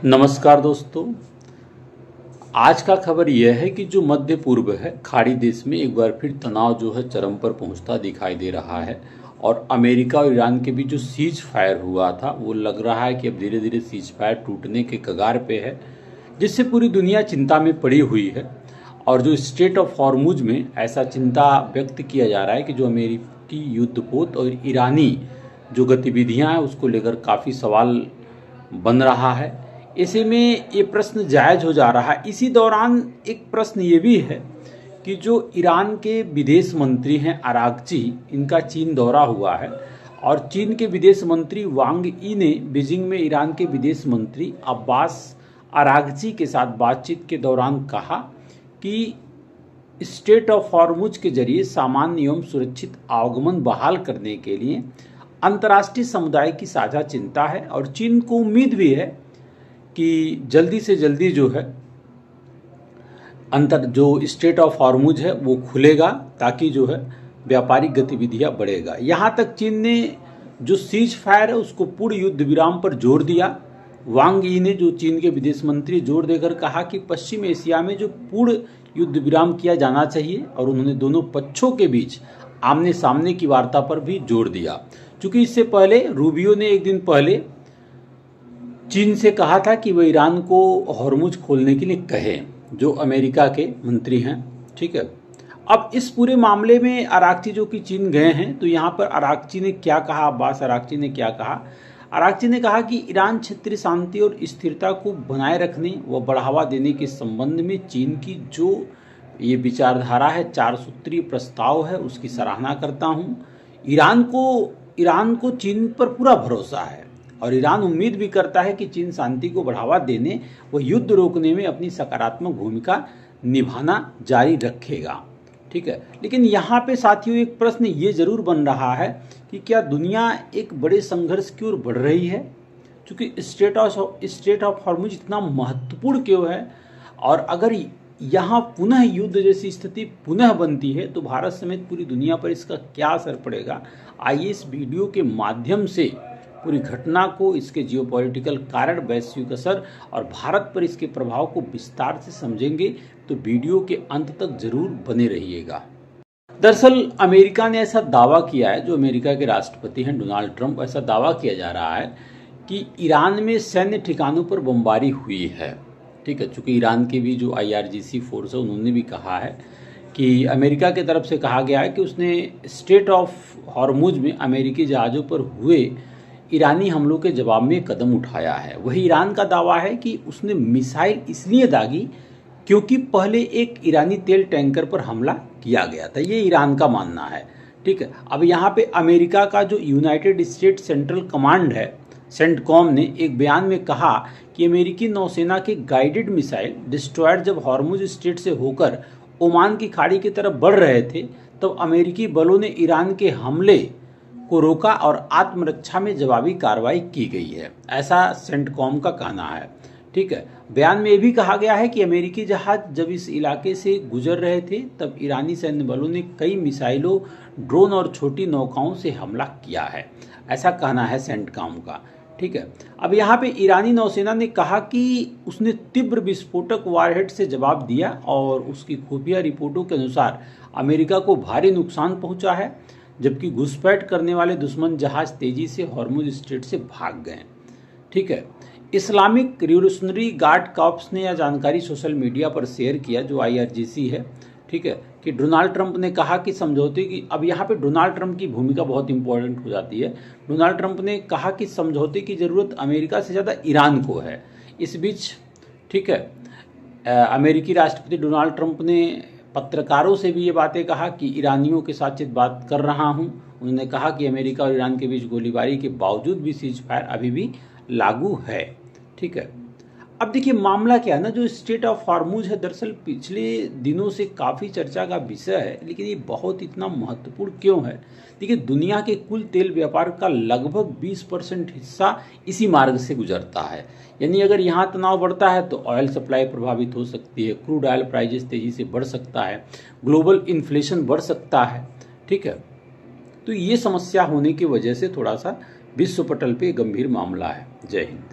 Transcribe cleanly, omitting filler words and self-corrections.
नमस्कार दोस्तों। आज का खबर यह है कि जो मध्य पूर्व है खाड़ी देश में एक बार फिर तनाव जो है चरम पर पहुंचता दिखाई दे रहा है और अमेरिका और ईरान के बीच जो सीज फायर हुआ था वो लग रहा है कि अब धीरे धीरे सीज फायर टूटने के कगार पे है, जिससे पूरी दुनिया चिंता में पड़ी हुई है। और जो स्ट्रेट ऑफ हॉर्मुज में ऐसा चिंता व्यक्त किया जा रहा है कि जो अमेरिकी युद्धपोत और ईरानी जो गतिविधियां हैं उसको लेकर काफ़ी सवाल बन रहा है। ऐसे में ये प्रश्न जायज हो जा रहा है। इसी दौरान एक प्रश्न ये भी है कि जो ईरान के विदेश मंत्री हैं अरागची, इनका चीन दौरा हुआ है और चीन के विदेश मंत्री वांग यी ने बीजिंग में ईरान के विदेश मंत्री अब्बास अरागची के साथ बातचीत के दौरान कहा कि स्ट्रेट ऑफ हॉर्मुज के जरिए सामान्य एवं सुरक्षित आवागमन बहाल करने के लिए अंतर्राष्ट्रीय समुदाय की साझा चिंता है और चीन को उम्मीद भी है कि जल्दी से जल्दी जो है जो स्ट्रेट ऑफ हॉर्मुज है वो खुलेगा ताकि जो है व्यापारिक गतिविधियां बढ़ेगा। यहाँ तक चीन ने जो सीज फायर है उसको पूर्ण युद्ध विराम पर जोर दिया। वांग यी ने, जो चीन के विदेश मंत्री, जोर देकर कहा कि पश्चिम एशिया में जो पूर्ण युद्ध विराम किया जाना चाहिए और उन्होंने दोनों पक्षों के बीच आमने सामने की वार्ता पर भी जोर दिया। क्योंकि इससे पहले रूबियो ने एक दिन पहले चीन से कहा था कि वह ईरान को हॉर्मुज खोलने के लिए कहे, जो अमेरिका के मंत्री हैं। ठीक है, अब इस पूरे मामले में अरागची जो कि चीन गए हैं, तो यहाँ पर अरागची ने क्या कहा, अब्बास अरागची ने क्या कहा? अरागची ने कहा कि ईरान क्षेत्रीय शांति और स्थिरता को बनाए रखने व बढ़ावा देने के संबंध में चीन की जो ये विचारधारा है, 4 सूत्रीय प्रस्ताव है, उसकी सराहना करता हूँ। ईरान को चीन पर पूरा भरोसा है और ईरान उम्मीद भी करता है कि चीन शांति को बढ़ावा देने व युद्ध रोकने में अपनी सकारात्मक भूमिका निभाना जारी रखेगा। ठीक है, लेकिन यहाँ पे साथियों एक प्रश्न ये जरूर बन रहा है कि क्या दुनिया एक बड़े संघर्ष की ओर बढ़ रही है? क्योंकि स्ट्रेट ऑफ हॉर्मुज इतना महत्वपूर्ण क्यों है? और अगर यहाँ पुनः युद्ध जैसी स्थिति पुनः बनती है तो भारत समेत पूरी दुनिया पर इसका क्या असर पड़ेगा? आइए इस वीडियो के माध्यम से पूरी घटना को, इसके जियोपॉलिटिकल कारण, वैश्विक असर और भारत पर इसके प्रभाव को विस्तार से समझेंगे। तो वीडियो के अंत तक जरूर बने रहिएगा। दरअसल अमेरिका ने ऐसा दावा किया है, जो अमेरिका के राष्ट्रपति हैं डोनाल्ड ट्रंप, ऐसा दावा किया जा रहा है कि ईरान में सैन्य ठिकानों पर बमबारी हुई है। ठीक है, चूंकि ईरान के भी जो IRGC फोर्स है उन्होंने भी कहा है कि अमेरिका की तरफ से कहा गया है कि उसने स्ट्रेट ऑफ हॉर्मुज में अमेरिकी जहाज़ों पर हुए ईरानी हमलों के जवाब में कदम उठाया है। वही ईरान का दावा है कि उसने मिसाइल इसलिए दागी क्योंकि पहले एक ईरानी तेल टैंकर पर हमला किया गया था, ये ईरान का मानना है। ठीक है, अब यहाँ पे अमेरिका का जो यूनाइटेड स्टेट सेंट्रल कमांड है, सेंटकॉम, ने एक बयान में कहा कि अमेरिकी नौसेना के गाइडेड मिसाइल डिस्ट्रॉयर जब हॉर्मुज स्ट्रेट से होकर ओमान की खाड़ी की तरफ बढ़ रहे थे तब अमेरिकी बलों ने ईरान के हमले को रोका और आत्मरक्षा में जवाबी कार्रवाई की गई है, ऐसा सेंटकॉम का कहना है। ठीक है, बयान में यह भी कहा गया है कि अमेरिकी जहाज जब इस इलाके से गुजर रहे थे तब ईरानी सैन्य बलों ने कई मिसाइलों, ड्रोन और छोटी नौकाओं से हमला किया है, ऐसा कहना है सेंटकॉम का। ठीक है, अब यहाँ पे ईरानी नौसेना ने कहा कि उसने तीव्र विस्फोटक वारहेड से जवाब दिया और उसकी खुफिया रिपोर्टों के अनुसार अमेरिका को भारी नुकसान पहुंचा है, जबकि घुसपैठ करने वाले दुश्मन जहाज तेजी से हॉर्मुज स्ट्रेट से भाग गए। ठीक है, इस्लामिक रिवोल्यूशनरी गार्ड कॉर्प्स ने यह जानकारी सोशल मीडिया पर शेयर किया, जो IRGC है। ठीक है, कि डोनाल्ड ट्रंप ने कहा कि समझौते की, अब यहाँ पे डोनाल्ड ट्रंप की भूमिका बहुत इंपॉर्टेंट हो जाती है। डोनाल्ड ट्रंप ने कहा कि समझौते की जरूरत अमेरिका से ज़्यादा ईरान को है। इस बीच ठीक है, अमेरिकी राष्ट्रपति डोनाल्ड ट्रंप ने पत्रकारों से भी ये बातें कहा कि ईरानियों के साथ बात कर रहा हूं। उन्होंने कहा कि अमेरिका और ईरान के बीच गोलीबारी के बावजूद भी सीज फायर अभी भी लागू है। ठीक है, अब देखिए मामला क्या है ना, जो स्ट्रेट ऑफ हॉर्मुज है दरअसल पिछले दिनों से काफ़ी चर्चा का विषय है, लेकिन ये बहुत इतना महत्वपूर्ण क्यों है? देखिए दुनिया के कुल तेल व्यापार का लगभग 20% हिस्सा इसी मार्ग से गुजरता है। यानी अगर यहाँ तनाव बढ़ता है तो ऑयल सप्लाई प्रभावित हो सकती है, क्रूड ऑयल प्राइजेस तेजी से बढ़ सकता है, ग्लोबल इन्फ्लेशन बढ़ सकता है। ठीक है, तो ये समस्या होने की वजह से थोड़ा सा विश्व पटल पे गंभीर मामला है। जय हिंद।